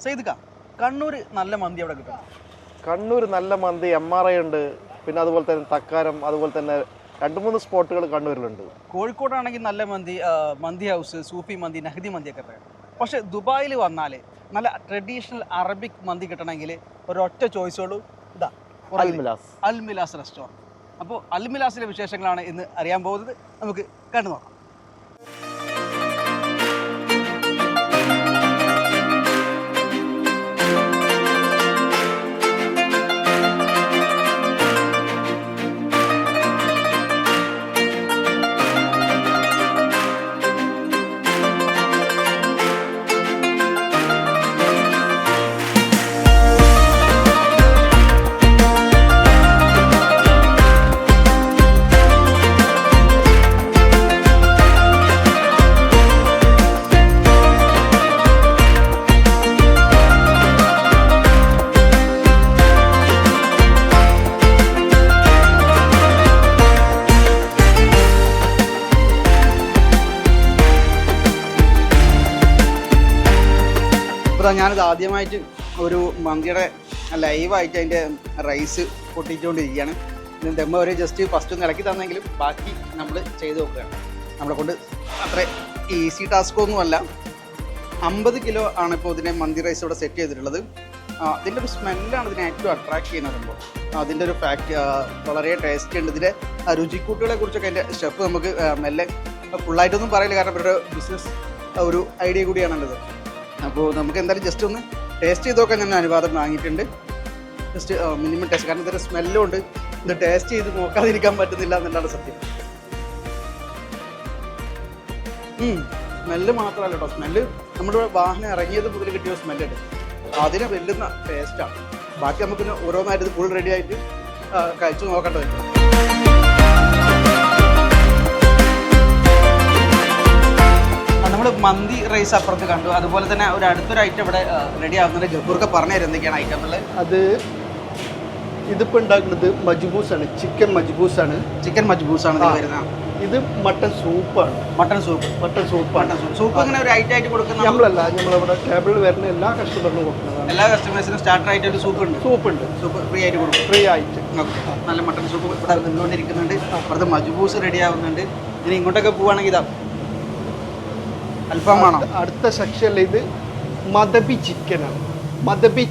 സെയ്ദ്ക്ക കണ്ണൂർ നല്ല മന്തി അവിടെ കിട്ടും. കണ്ണൂർ നല്ല മന്തി MRI ഉണ്ട്, പിന്നെ അതുപോലെ തന്നെ തക്കാരം, അതുപോലെ തന്നെ 2-3 സ്പോട്ടുകൾ കണ്ണൂരിലുണ്ട്. കോഴിക്കോടാണെങ്കിൽ നല്ല മന്തി, മന്തി ഹൗസ്, സൂഫി മന്തി, നഹദി മന്തിയൊക്കെ പറയാം. പക്ഷേ ദുബായിൽ വന്നാൽ നല്ല ട്രഡീഷണൽ അറബിക് മന്തി കിട്ടണമെങ്കിൽ ഒരൊറ്റ ചോയ്സുള്ളൂ, ഇതാ അൽമിലാസ് റെസ്റ്റോറൻറ്റ്. അപ്പോൾ അൽമിലാസിലെ വിശേഷങ്ങളാണ് ഇന്ന് അറിയാൻ പോകുന്നത്. നമുക്ക് കണ്ടു നോക്കാം. ഞാനിത് ആദ്യമായിട്ട് ഒരു മന്തിയുടെ ലൈവായിട്ട് അതിൻ്റെ റൈസ് പൊട്ടിച്ചുകൊണ്ടിരിക്കുകയാണ്. ദമ്മ ഒരു ജസ്റ്റ് ഫസ്റ്റ് ഒന്ന് ഇളക്കി തന്നെങ്കിലും ബാക്കി നമ്മൾ ചെയ്ത് നോക്കുകയാണ്. നമ്മളെ കൊണ്ട് അത്ര ഈസി ടാസ്കൊന്നുമല്ല. 50 കിലോ ആണ് ഇപ്പോൾ ഇതിനെ മന്തി റൈസ് ഇവിടെ സെറ്റ് ചെയ്തിട്ടുള്ളത്. അതിൻ്റെ ഒരു സ്മെല്ലാണ് ഇതിനെ ഏറ്റവും അട്രാക്ട് ചെയ്യുന്നത്. അതിൻ്റെ ഒരു ഫാക്ട് വളരെ ടേസ്റ്റ് ഉണ്ട്. ഇതിൻ്റെ രുചിക്കൂട്ടുകളെ കുറിച്ചൊക്കെ എൻ്റെ ഷെഫ് നമുക്ക് മെല്ലെ ഫുള്ളായിട്ടൊന്നും പറയില്ല, കാരണം ഇവരുടെ ബിസിനസ് ഒരു ഐഡിയ കൂടിയാണുള്ളത്. അപ്പോൾ നമുക്ക് എന്തായാലും ജസ്റ്റ് ഒന്ന് ടേസ്റ്റ് ചെയ്ത് നോക്കാൻ ഞാൻ അനുവാദം വാങ്ങിയിട്ടുണ്ട്. ജസ്റ്റ് മിനിമം ടേസ്റ്റ്, കാരണം ഇതിൻ്റെ സ്മെല്ലും ഉണ്ട്. ഇത് ടേസ്റ്റ് ചെയ്ത് നോക്കാതിരിക്കാൻ പറ്റുന്നില്ല എന്നുള്ളതാണ് സത്യം. സ്മെല്ല് മാത്രമല്ല കേട്ടോ, സ്മെല്ല് നമ്മുടെ വാഹനം ഇറങ്ങിയത് മുതൽ കിട്ടിയ സ്മെല്ലുണ്ട്, അതിനെ വെല്ലുന്ന ടേസ്റ്റാണ്. ബാക്കി നമുക്ക് ഓരോന്നായിട്ട് ഇത് ഫുൾ റെഡി ആയിട്ട് കഴിച്ചു നോക്കേണ്ടതുണ്ട്. നമ്മൾ മന്തി റൈസ് അപ്പുറത്ത് കണ്ടു, അതുപോലെ തന്നെ ഒരു അടുത്തൊരു ഐറ്റം ഇവിടെ റെഡി ആകുന്നുണ്ട്. ഗഫൂർക്ക് പറഞ്ഞു തരും എന്തൊക്കെയാണ് ഐറ്റം ഉള്ളത്. അത് ഇതിപ്പോൾ ഉണ്ടാക്കുന്നത് മജ്ബൂസാണ്, ചിക്കൻ മജ്ബൂസാണ്. ചിക്കൻ മജ്ബൂസാണ് വരുന്നത്. ഇത് മട്ടൺ സൂപ്പാണ്. മട്ടൺ സൂപ്പാണ്. സൂപ്പ് അങ്ങനെ ഒരു ഐറ്റം ആയിട്ട് കൊടുക്കുന്ന നമ്മളിവിടെ ടേബിളിൽ വരുന്ന എല്ലാ കസ്റ്റമറിനും കൊടുക്കുന്നത്. എല്ലാ കസ്റ്റമേഴ്സിനും സ്റ്റാർട്ടർ ആയിട്ട് ഒരു സൂപ്പ് ഫ്രീ ആയിട്ട് കൊടുക്കും. ഫ്രീ ആയിട്ട് നല്ല മട്ടൺ സൂപ്പ് ഇവിടെ നിന്നുകൊണ്ടിരിക്കുന്നുണ്ട്. അപ്പുറത്ത് മജ്ബൂസ് റെഡി ആവുന്നുണ്ട്. ഇനി ഇങ്ങോട്ടൊക്കെ പോവുകയാണെങ്കിൽ ഇതാ അൽഫാമാണോ? അടുത്ത സെക്ഷനിൽ ഇത് മദബി ചിക്കനാണ്. മദബി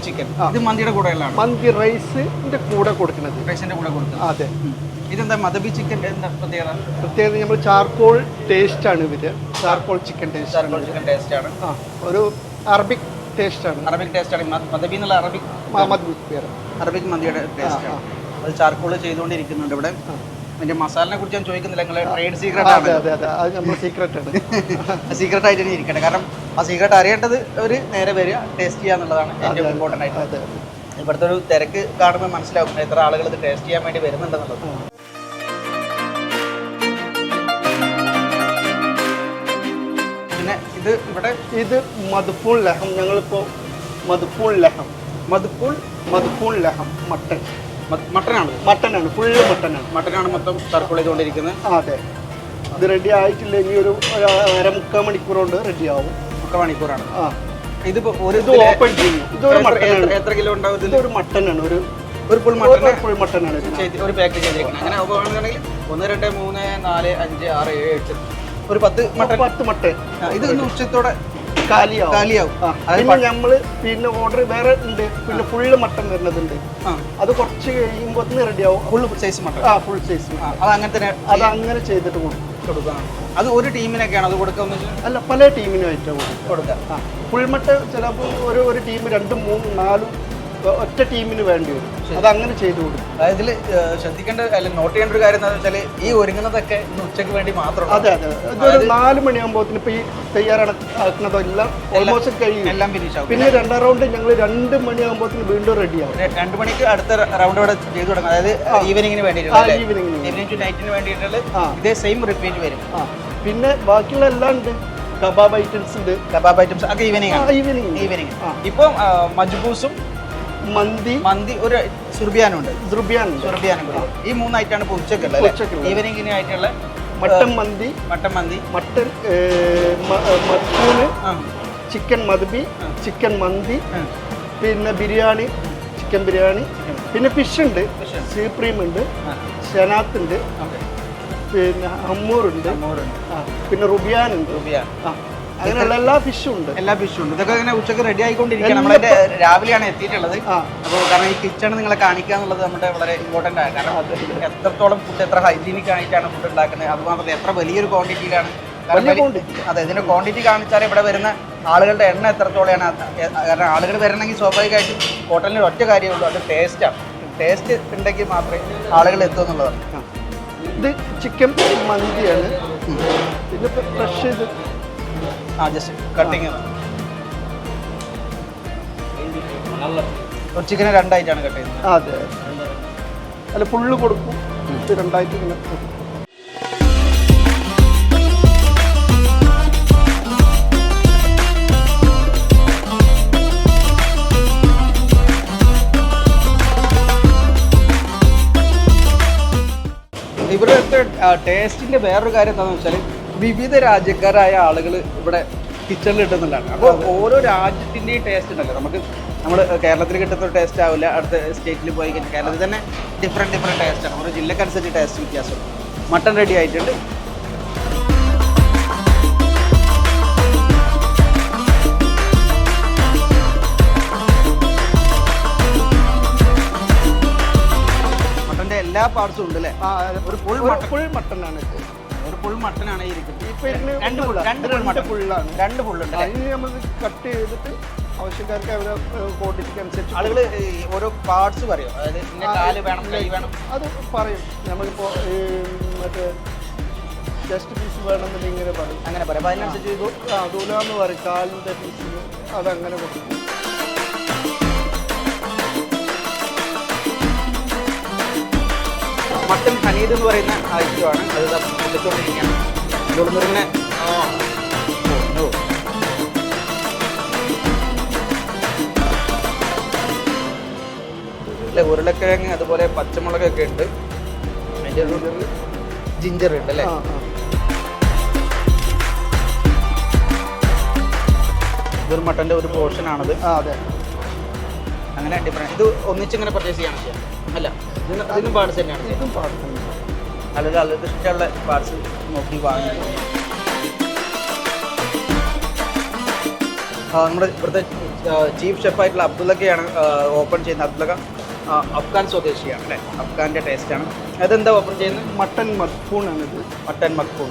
ചിക്കൻ ഇത് മന്തിയുടെ കൂടെയുള്ളതാണ്. മന്തി റൈസിന്റെ കൂടെ കൊടുക്കുന്നത്. റൈസിന്റെ കൂടെ കൊടുക്കുന്നത്. അതെ. ഇതെന്താ മദബി ചിക്കൻ്റെ എന്താ പ്രത്യേകത? നമ്മൾ ചാർക്കോൾ ടേസ്റ്റ് ആണ് ഇതിന്. ചാർക്കോൾ ചിക്കൻ ടേസ്റ്റ് ആണ്. ഒരു അറബിക് ടേസ്റ്റ് ആണ്. മദബി എന്നുള്ള അറബിക് മന്തിയുടെ ടേസ്റ്റ് ആണ്. അത് ചാർക്കോൾ ചെയ്തുകൊണ്ടിരിക്കുന്നുണ്ട് ഇവിടെ. അതിന്റെ മസാലിനെ കുറിച്ച് ഞാൻ ചോദിക്കുന്നില്ല, നിങ്ങളെ ട്രേഡ് സീക്രട്ട് ആണ്. സീക്രട്ട് ആയിട്ട് തന്നെ ഇരിക്കട്ടെ, കാരണം ആ സീക്രട്ട് അറിയേണ്ടത് ഒരു നേരെ വരിക ടേസ്റ്റ് ചെയ്യുക എന്നുള്ളതാണ് ഏറ്റവും ഇമ്പോർട്ടൻ്റ് ആയിട്ട്. ഇവിടുത്തെ ഒരു തിരക്ക് കാണുമ്പോൾ മനസ്സിലാവും എത്ര ആളുകൾ ഇത് ടേസ്റ്റ് ചെയ്യാൻ വേണ്ടി വരുന്നുണ്ടെന്നുള്ളത്. പിന്നെ ഇത് മദ്ഫൂൺ ലഹം. ഞങ്ങളിപ്പോൾ മദ്ഫൂൺ ലഹം മട്ടനാണ്. ഫുള്ള് മട്ടനാണ് മൊത്തം സർക്കിൾ ചെയ്തുകൊണ്ടിരിക്കുന്നത്. അതെ. ഇത് റെഡി ആയിട്ടില്ലെങ്കിൽ ഒരു 1.5 മണിക്കൂർ കൊണ്ട് റെഡി ആവും. 1 മണിക്കൂറാണ്. ഇതിപ്പോ ഓപ്പൺ ചെയ്യും. ഇതൊരു മട്ടനാണ്. എത്ര കിലോ ഉണ്ടാവും? ഇതൊരു മട്ടനാണ്. ഒരു ഫുൾ മട്ടനാണ് ഒരു പാക്ക് ചെയ്തിരിക്കുന്നത്. അങ്ങനെ ആവുകയാണെങ്കിൽ 1 2 3 4 5 6 7 8 ഒരു 10 മട്ടൻ. ഇത് ഉച്ചത്തോടെ കാലിയാവും. പിന്നെ നമ്മള് പിന്നെ ഓർഡർ വേറെ ഉണ്ട്. പിന്നെ ഫുള്ള് മട്ടൻ വരുന്നതുണ്ട്. അത് കുറച്ച് കഴിയുമ്പോൾ റെഡി ആവും. Full size mutton. Full size. അത് അങ്ങനെ ചെയ്തിട്ട് കൊടുക്കാം. അത് ഒരു ടീമിനൊക്കെയാണ് അത് കൊടുക്കുക? അല്ല, പല ടീമിനുമായിട്ടാണ് കൊടുക്കുക. ഫുൾ മട്ടൻ ചിലപ്പോൾ ഒരു ടീം 2 3 4 ഒറ്റ ടീമിന് വേണ്ടി വരും. അത് അങ്ങനെ ചെയ്തു കൊടുക്കും. അതായത് ഇതിൽ ശ്രദ്ധിക്കേണ്ട അല്ലെങ്കിൽ നോട്ട് ചെയ്യേണ്ട ഒരു കാര്യം എന്താണെന്ന് വെച്ചാൽ ഈ ഒരുങ്ങുന്നതൊക്കെ ഇന്ന് ഉച്ചയ്ക്ക് വേണ്ടി മാത്രം. അതെ. ഇതൊരു 4 മണിയാകുമ്പോഴത്തേന് ഇപ്പോൾ ഈ തയ്യാറാക്കുന്നതോ എല്ലാം ഓൾമോസ്റ്റ് കഴിയും. എല്ലാം ഫിനിഷ് ആവും. പിന്നെ 2ാം റൗണ്ട് ഞങ്ങൾ 2 മണിയാകുമ്പോഴത്തേന് വീണ്ടും റെഡിയാവും. 2 മണിക്ക് അടുത്ത റൗണ്ട് ഇവിടെ ചെയ്തു തുടങ്ങും. അതായത് ഈവനിങ്ങിന് വേണ്ടിയിട്ടുള്ള ഈവനിങ് ടു നൈറ്റിന് വേണ്ടിയിട്ടുള്ള ഇതേ സെയിം റിപ്പീറ്റ് വരും. പിന്നെ ബാക്കിയുള്ള എല്ലാം ഉണ്ട്. കബാബ് ഐറ്റംസ് ഒക്കെ ഈവനിങ്. ഇപ്പം മജ്ബൂസും മന്തി ഒരു സുർബിയാനും ഉണ്ട്. ഈ 3 ഐറ്റാണ് ഇപ്പോൾ ഉച്ചക്കുള്ളത്. ഈവനിങ്ങിന് ആയിട്ടുള്ള മട്ടൻ മന്തി, മട്ടൻ മട്ടൂന്, ചിക്കൻ മദ്ബി, ചിക്കൻ മന്തി, പിന്നെ ബിരിയാണി, ചിക്കൻ ബിരിയാണി, പിന്നെ ഫിഷ് ഉണ്ട്, സീപ്രീം ഉണ്ട്, ഷനാത്ത് ഉണ്ട്, പിന്നെ ഹമ്മൂറുണ്ട്, പിന്നെ റുബിയാൻ ഉണ്ട്, അങ്ങനെയുള്ള എല്ലാ ഫിഷും ഉണ്ട്. എല്ലാ ഫിഷും ഉണ്ട്. ഇതൊക്കെ ഇങ്ങനെ ഉച്ചക്ക് റെഡി ആയിക്കൊണ്ടിരിക്കുകയാണ്. നമ്മളതിന്റെ രാവിലെയാണ് എത്തിയിട്ടുള്ളത്. അപ്പോൾ കാരണം ഈ കിച്ചൺ നിങ്ങളെ കാണിക്കുക എന്നുള്ളത് നമ്മുടെ വളരെ ഇമ്പോർട്ടൻ്റ് ആണ്. കാരണം എത്രത്തോളം ഫുഡ് എത്ര ഹൈജീനിക് ആയിട്ടാണ് ഫുഡ് ഉണ്ടാക്കുന്നത്, അതുമാത്രമല്ല എത്ര വലിയൊരു ക്വാണ്ടിറ്റിയിലാണ്. അതെ, ഇതിന്റെ ക്വാണ്ടിറ്റി കാണിച്ചാൽ ഇവിടെ വരുന്ന ആളുകളുടെ എണ്ണം എത്രത്തോളമാണ്. കാരണം ആളുകൾ വരണമെങ്കിൽ സ്വാഭാവികമായിട്ടും ഹോട്ടലിന് ഒറ്റ കാര്യമുള്ളൂ, അത് ടേസ്റ്റാണ്. ടേസ്റ്റ് ഉണ്ടെങ്കിൽ മാത്രമേ ആളുകൾ എത്തൂ എന്നുള്ളതാണ്. ഇത് ചിക്കൻ മന്തിയാണ്. ഇത് ഫ്രഷ് ചെയ്ത് ജസ്റ്റ് കട്ടിങ്. ചിക്കനെ രണ്ടായിട്ടാണ് കട്ട് ചെയ്യുന്നത്. അതെ, അല്ല ഫുള്ള് കൊടുക്കും. ഇത് രണ്ടായിട്ട് ഇങ്ങനെ ഇവരുടെ ടേസ്റ്റിന്റെ വേറൊരു കാര്യം എന്താണെന്ന് വെച്ചാൽ വിവിധ രാജ്യക്കാരായ ആളുകൾ ഇവിടെ കിച്ചണിൽ കിട്ടുന്നുള്ളതാണ്. അപ്പോൾ ഓരോ രാജ്യത്തിൻ്റെയും ടേസ്റ്റ് ഉണ്ടല്ലോ. നമ്മൾ കേരളത്തിൽ കിട്ടുന്ന ടേസ്റ്റ് ആവില്ല അടുത്ത സ്റ്റേറ്റിൽ പോയി കഴിഞ്ഞാൽ. കേരളത്തിൽ തന്നെ ഡിഫറെൻറ്റ് ടേസ്റ്റാണ്. ഓരോ ജില്ലക്കനുസരിച്ച് ടേസ്റ്റ് വ്യത്യാസമുണ്ട്. മട്ടൺ റെഡി ആയിട്ടുണ്ട്. മട്ടൻ്റെ എല്ലാ പാർട്സും ഉണ്ട് അല്ലേ? ഒരു ഫുൾ മട്ടനാണ്. ഒരു ഫുൾ മട്ടനാണ് ഈ ഇരിക്കുന്നത്. രണ്ട് ഫുള്ളാണ്. രണ്ട് ഫുള്ളുണ്ട്. അതിന് നമ്മൾ കട്ട് ചെയ്തിട്ട് ആവശ്യക്കാർക്ക് അവരെ ക്വാണ്ടിറ്റിക്ക് അനുസരിച്ച് ആളുകൾ ഓരോ പാർട്സ് പറയും. അതായത് ഇന്ന കാല് വേണം, കൈ വേണം, അത് പറയും. നമ്മളിപ്പോൾ മറ്റേ ജസ്റ്റ് പീസ് വേണമെന്നുണ്ടെങ്കിൽ ഇങ്ങനെ പറയും. അങ്ങനെ പറയാം. അപ്പോൾ അതിനനുസരിച്ച് ഇത് ദൂലാന്ന് പറയും. കാലിൻ്റെ പീസിന് അതങ്ങനെ കൊടുക്കും. മട്ടൻ ഹനീദ് എന്ന് പറയുന്ന ഐറ്റമാണ്. അത് എടുത്തുകൊണ്ടിരിക്കുകയാണ്. ഇങ്ങനെ അല്ലെ, ഉരുളക്കിഴങ്ങ് അതുപോലെ പച്ചമുളകൊക്കെ ഉണ്ട്. അതിൻ്റെ ഒരു ജിഞ്ചർ ഉണ്ട് അല്ലേ? ഇതൊരു മട്ടൻ്റെ ഒരു പോർഷനാണത്. അതെ, അങ്ങനെ ഡിഫറെൻറ്റ്. ഇത് ഒന്നിച്ചിങ്ങനെ പർച്ചേസ് ചെയ്യണം ചെയ്യാം അല്ല? ഇതിനും പാർട്സ് തന്നെയാണ്. ഇതും പാർട്സ് അല്ലെങ്കിൽ ആളുകൾക്ക് ഇഷ്ടമുള്ള പാർട്സ് നോക്കി വാങ്ങി. നമ്മുടെ ഇവിടുത്തെ ചീഫ് ഷെഫായിട്ടുള്ള അബ്ദുള്ളക്കയാണ് ഓപ്പൺ ചെയ്യുന്നത്. അബ്ദുള്ളക്ക അഫ്ഗാൻ സ്വദേശിയാണ് അല്ലേ? അഫ്ഗാൻ്റെ ടേസ്റ്റാണ്. അതെന്താ ഓപ്പൺ ചെയ്യുന്നത്? മട്ടൻ മക്ഫൂണാണ് ഇത്. മട്ടൻ മക്ഫൂൺ.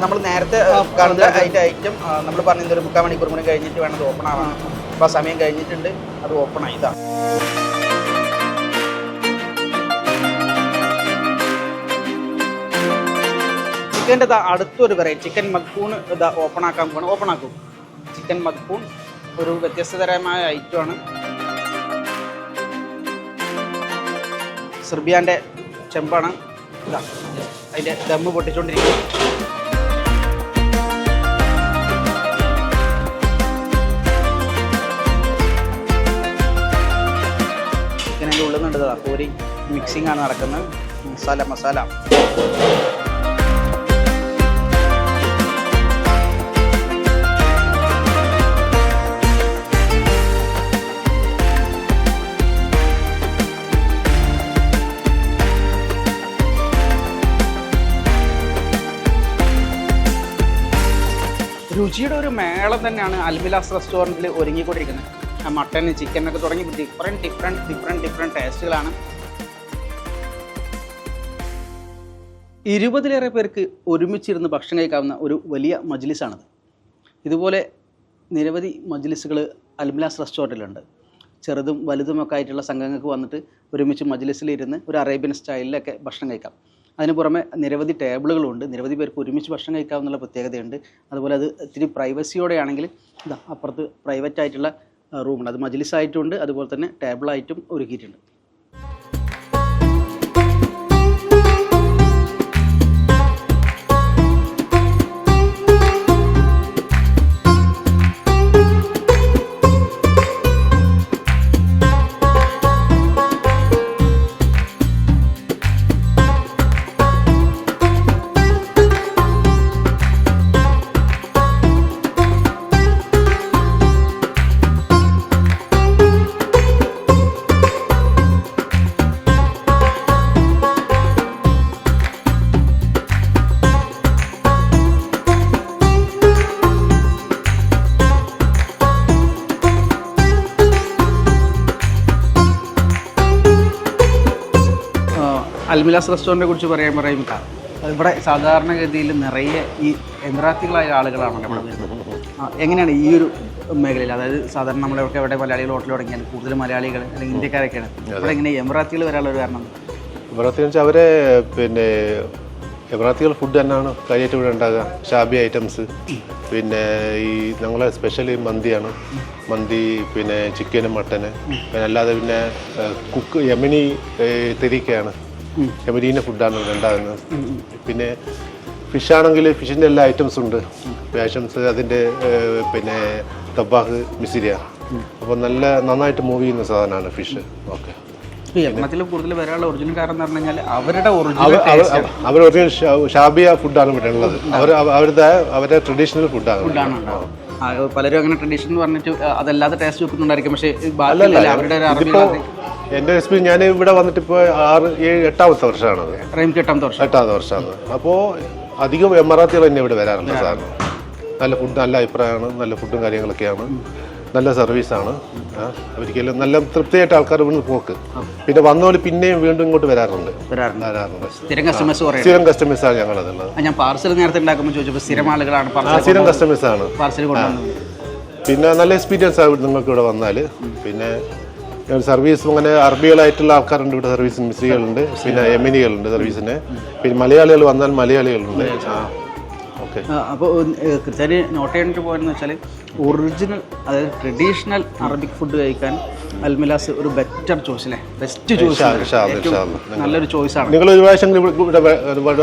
നമ്മൾ നേരത്തെ കാണുന്ന ഐറ്റം നമ്മൾ പറഞ്ഞ ഒരു 3/4 മണിക്കൂർ കൂടി കഴിഞ്ഞിട്ട് വേണം അത് ഓപ്പൺ ആവാൻ. അപ്പോൾ സമയം കഴിഞ്ഞിട്ടുണ്ട്, അത് ഓപ്പൺ ആയി. ഇതാണ് ചിക്കൻ്റെ അടുത്തൊരു വെറൈറ്റി ചിക്കൻ മക്ഫൂൺ ഇതാ ഓപ്പൺ ആക്കാൻ പോകണം. ഓപ്പൺ ആക്കും. ചിക്കൻ മക്ഫൂൺ ഒരു വ്യത്യസ്തതരമായ ഐറ്റമാണ്. സെർബിയാൻ്റെ ചെമ്പാണ്. ഇതാ അതിൻ്റെ ദമ്മ് പൊട്ടിച്ചുകൊണ്ടിരിക്കുന്നത്. ചിക്കനതിൻ്റെ ഉള്ളിൽ നിന്നുണ്ട്. കോരി മിക്സിംഗ് ആണ് നടക്കുന്നത്. മസാല രുചിയുടെ ഒരു മേളം തന്നെയാണ് അൽമിലാസ് റെസ്റ്റോറൻറ്റിൽ ഒരുങ്ങിക്കൊണ്ടിരിക്കുന്നത്. മട്ടൻ, ചിക്കനൊക്കെ തുടങ്ങി ഡിഫറെൻറ്റ് ടേസ്റ്റുകളാണ്. 20-ലേറെ പേർക്ക് ഒരുമിച്ചിരുന്ന് ഭക്ഷണം കഴിക്കാവുന്ന ഒരു വലിയ മജ്ലിസാണത്. ഇതുപോലെ നിരവധി മജ്ലിസുകൾ അൽമിലാസ് റെസ്റ്റോറൻറ്റിലുണ്ട്. ചെറുതും വലുതുമൊക്കെ ആയിട്ടുള്ള സംഘങ്ങൾക്ക് വന്നിട്ട് ഒരുമിച്ച് മജ്ലിസിലിരുന്ന് ഒരു അറേബ്യൻ സ്റ്റൈലിലൊക്കെ ഭക്ഷണം കഴിക്കാം. അതിന് പുറമെ നിരവധി ടേബിളുകളുണ്ട്. നിരവധി പേർക്ക് ഒരുമിച്ച് ഭക്ഷണം കഴിക്കാമെന്നുള്ള പ്രത്യേകതയുണ്ട്. അതുപോലെ അത് ഇത്തിരി പ്രൈവസിയോടെയാണെങ്കിൽ ഇതാ അപ്പുറത്ത് പ്രൈവറ്റ് ആയിട്ടുള്ള റൂമുണ്ട്. അത് മജ്ലിസായിട്ടുണ്ട്, അതുപോലെ തന്നെ ടേബിളായിട്ടും ഒരുക്കിയിട്ടുണ്ട്. അൽമിലാസ് റെസ്റ്റോറൻറ്റിനെ കുറിച്ച് പറയുമ്പോൾ ഇവിടെ സാധാരണഗതിയിൽ നിറയെ ഈ എമിറാത്തികളായ ആളുകളാണല്ലോ ഇവിടെ വരുന്നത്. എങ്ങനെയാണ് ഈ ഒരു മേഖലയിൽ, അതായത് സാധാരണ നമ്മളൊക്കെ ഇവിടെ മലയാളികൾ ഹോട്ടൽ തുടങ്ങിയാൽ കൂടുതൽ മലയാളികൾ അല്ലെങ്കിൽ ഇന്ത്യക്കാരൊക്കെയാണ്, ഇവിടെ എങ്ങനെ എമിറാത്തികൾ വരാനുള്ള ഒരു കാരണം? എമിറാത്തി വെച്ചാൽ അവരെ പിന്നെ എമിറാത്തികൾ ഫുഡ് തന്നെയാണ് കാര്യമായിട്ട് ഇവിടെ ഉണ്ടാകുക. ഷാബി ഐറ്റംസ്, പിന്നെ ഈ ഞങ്ങളെ സ്പെഷ്യൽ മന്തിയാണ്. മന്തി, പിന്നെ ചിക്കന്, മട്ടന്, പിന്നെ അല്ലാതെ പിന്നെ കുക്ക് യമനി തെരീക്കയാണ്. യമനീൻ്റെ ഫുഡാണ് ഇവിടെ ഉണ്ടാകുന്നത്. പിന്നെ ഫിഷാണെങ്കിൽ ഫിഷിൻ്റെ എല്ലാ ഐറ്റംസും ഉണ്ട്. ഐറ്റംസ് അതിൻ്റെ പിന്നെ തബാഹ്, മിസിരിയ, അപ്പോൾ നന്നായിട്ട് മൂവ് ചെയ്യുന്ന സാധനമാണ് ഫിഷ്. ഓക്കെ, എണ്ണത്തിൽ കൂടുതൽ വരാനുള്ള ഒറിജിനൽ കാരണം എന്ന് പറഞ്ഞു കഴിഞ്ഞാൽ അവരുടെ ഒറിജിനൽ ഷാബിയ ഫുഡാണ് ഇവിടെ ഉള്ളത്. അവരുടെ ട്രഡീഷണൽ ഫുഡാണ്. പലരും അങ്ങനെ ട്രഡീഷൻ എന്ന് പറഞ്ഞിട്ട് അതല്ലാതെ ടേസ്റ്റ് വെക്കുന്നുണ്ടായിരിക്കും. പക്ഷേ അവരുടെ എൻ്റെ എക്സ്പീരിയൻസ്, ഞാൻ ഇവിടെ വന്നിട്ട് ഇപ്പോൾ 8ാമത്തെ വർഷമാണത്. 8ാമത്തെ വർഷമാണ്. അപ്പോൾ അധികം എമിറാത്തികൾ തന്നെ ഇവിടെ വരാറുണ്ട്. സാധനം നല്ല ഫുഡ്, നല്ല അഭിപ്രായമാണ്. നല്ല ഫുഡും കാര്യങ്ങളൊക്കെയാണ്. നല്ല സർവീസാണ്. ഒരിക്കലും നല്ല തൃപ്തിയായിട്ട് ആൾക്കാർ ഇവിടുന്ന് പോക്ക്. പിന്നെ വന്നപോലെ പിന്നെയും വീണ്ടും ഇങ്ങോട്ട് വരാറുണ്ട്. സ്ഥിരം കസ്റ്റമേഴ്സാണ് ഞങ്ങളതുള്ളത്. ഞാൻ പാർസൽ നേരത്തെ ഉണ്ടാക്കുമ്പോൾ ചോദിച്ചപ്പോൾ സ്ഥിരം ആളുകളാണ്, സ്ഥിരം കസ്റ്റമേഴ്സാണ് പാർസൽ കൊണ്ടുവന്നത്. പിന്നെ നല്ല എക്സ്പീരിയൻസ് ആണ് നിങ്ങൾക്ക് ഇവിടെ വന്നാൽ. പിന്നെ സർവീസ് അങ്ങനെ അറബികളായിട്ടുള്ള ആൾക്കാരുണ്ട് ഇവിടെ. സർവീസിന് മിസ്ത്രികളുണ്ട്, പിന്നെ യമനികളുണ്ട് സർവീസിന്. പിന്നെ മലയാളികൾ വന്നാൽ മലയാളികളുണ്ട്. ഓക്കെ, അപ്പോൾ കൃത്യമായിട്ട് നോട്ട് ചെയ്തിട്ട് പോയെന്ന് വെച്ചാൽ ഒറിജിനൽ, അതായത് ട്രഡീഷണൽ അറബിക് ഫുഡ് കഴിക്കാൻ അൽമിലാസ് ഒരു ബെറ്റർ ചോയ്സ് അല്ലേ? ബെസ്റ്റ് ചോയ്സ്, നല്ലൊരു ചോയ്സാണ്. നിങ്ങൾ ഒരു പ്രാവശ്യം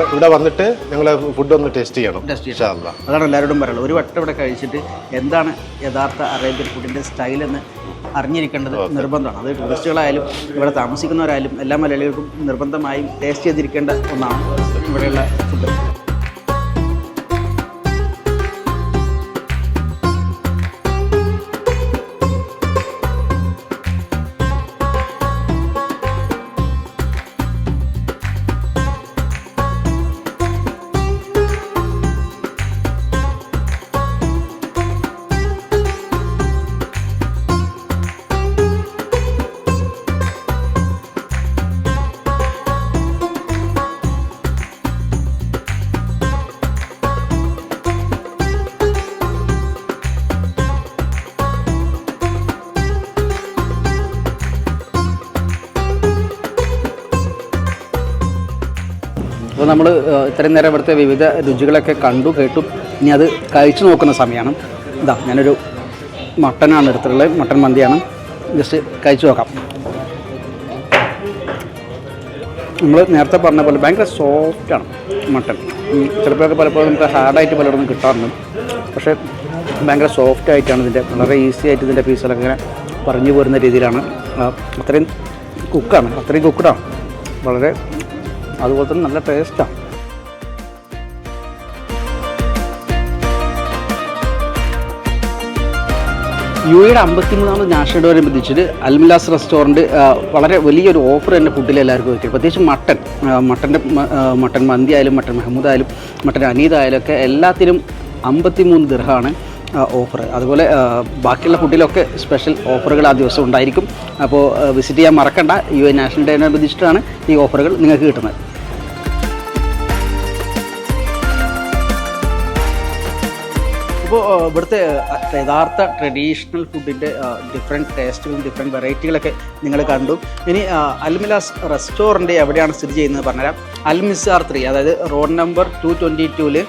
ഇവിടെ വന്നിട്ട് ഞങ്ങളെ ഫുഡ് ഒന്ന് ടേസ്റ്റ് ചെയ്യണം. അതാണ് എല്ലാവരോടും പറയുള്ളത്. ഒരു വട്ടം ഇവിടെ കഴിച്ചിട്ട് എന്താണ് യഥാർത്ഥ അറേബ്യൻ ഫുഡിൻ്റെ സ്റ്റൈലെന്ന് അറിഞ്ഞിരിക്കേണ്ടത് നിർബന്ധമാണ്. അത് ടൂറിസ്റ്റുകളായാലും ഇവിടെ താമസിക്കുന്നവരായാലും എല്ലാ മലയാളികൾക്കും നിർബന്ധമായും ടേസ്റ്റ് ചെയ്തിരിക്കേണ്ട ഒന്നാണ് ഇവിടെയുള്ള ഫുഡ്. അപ്പോൾ നമ്മൾ ഇത്രയും നേരം ഇവിടുത്തെ വിവിധ രുചികളൊക്കെ കണ്ടു കേട്ടു. ഇനി അത് കഴിച്ചു നോക്കുന്ന സമയമാണ്. ഇതാ ഞാനൊരു മട്ടനാണ് എടുത്തിട്ടുള്ളത്. മട്ടൻ മന്തിയാണ്. ജസ്റ്റ് കഴിച്ചു നോക്കാം. നമ്മൾ നേരത്തെ പറഞ്ഞ പോലെ ഭയങ്കര സോഫ്റ്റാണ് മട്ടൻ. ചിലപ്പോഴൊക്കെ പലപ്പോഴും നമുക്ക് ഹാർഡായിട്ട് പലയിടത്തും കിട്ടാറുണ്ട്. പക്ഷേ ഭയങ്കര സോഫ്റ്റായിട്ടാണ് ഇതിൻ്റെ, വളരെ ഈസി ആയിട്ട് ഇതിൻ്റെ പീസുകളൊക്കെ ഇങ്ങനെ പറഞ്ഞു പോരുന്ന രീതിയിലാണ്. അത്രയും കുക്കാണ്, അത്രയും കുക്കഡാണ്. വളരെ അതുപോലെ തന്നെ നല്ല ടേസ്റ്റാണ്. UAE 53ാമത് നാഷണൽ ഡേയോടനുബന്ധിച്ചിട്ട് അൽമിലാസ് റെസ്റ്റോറൻറ്റ് വളരെ വലിയൊരു ഓഫർ തന്നെ ഫുഡിൽ എല്ലാവർക്കും വയ്ക്കും. പ്രത്യേകിച്ച് മട്ടൻ മന്തി ആയാലും, മട്ടൻ മെഹമ്മൂദ് ആയാലും, മട്ടൻ അനീദ് ആയാലും ഒക്കെ എല്ലാത്തിനും 53 ദിർഹമാണ് ഓഫർ. അതുപോലെ ബാക്കിയുള്ള ഫുഡിലൊക്കെ സ്പെഷ്യൽ ഓഫറുകൾ ആ ദിവസം ഉണ്ടായിരിക്കും. അപ്പോൾ വിസിറ്റ് ചെയ്യാൻ മറക്കണ്ട. UAE നാഷണൽ ഡേയോടനുബന്ധിച്ചിട്ടാണ് ഈ ഓഫറുകൾ നിങ്ങൾക്ക് കിട്ടുന്നത്. അപ്പോൾ ഇവിടുത്തെ യഥാർത്ഥ ട്രഡീഷണൽ ഫുഡിൻ്റെ ഡിഫറെൻറ്റ് ടേസ്റ്റുകളും ഡിഫറെൻറ്റ് വെറൈറ്റികളൊക്കെ നിങ്ങൾ കണ്ടു. ഇനി അൽമിലാസ് റെസ്റ്റോറൻറ്റ് എവിടെയാണ് സ്ഥിതി ചെയ്യുന്നത് പറഞ്ഞുതരാം. അൽമിസാർ 3, അതായത് റോഡ് നമ്പർ 222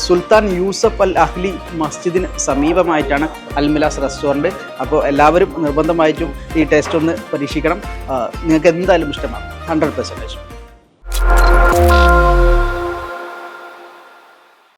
സുൽത്താൻ യൂസഫ് അൽ അഹ്ലി മസ്ജിദിന് സമീപമായിട്ടാണ് അൽമിലാസ് റെസ്റ്റോറൻറ്റ്. അപ്പോൾ എല്ലാവരും നിർബന്ധമായിട്ടും ഈ ടേസ്റ്റ് ഒന്ന് പരീക്ഷിക്കണം. നിങ്ങൾക്ക് എന്തായാലും ഇഷ്ടമാകും 100%.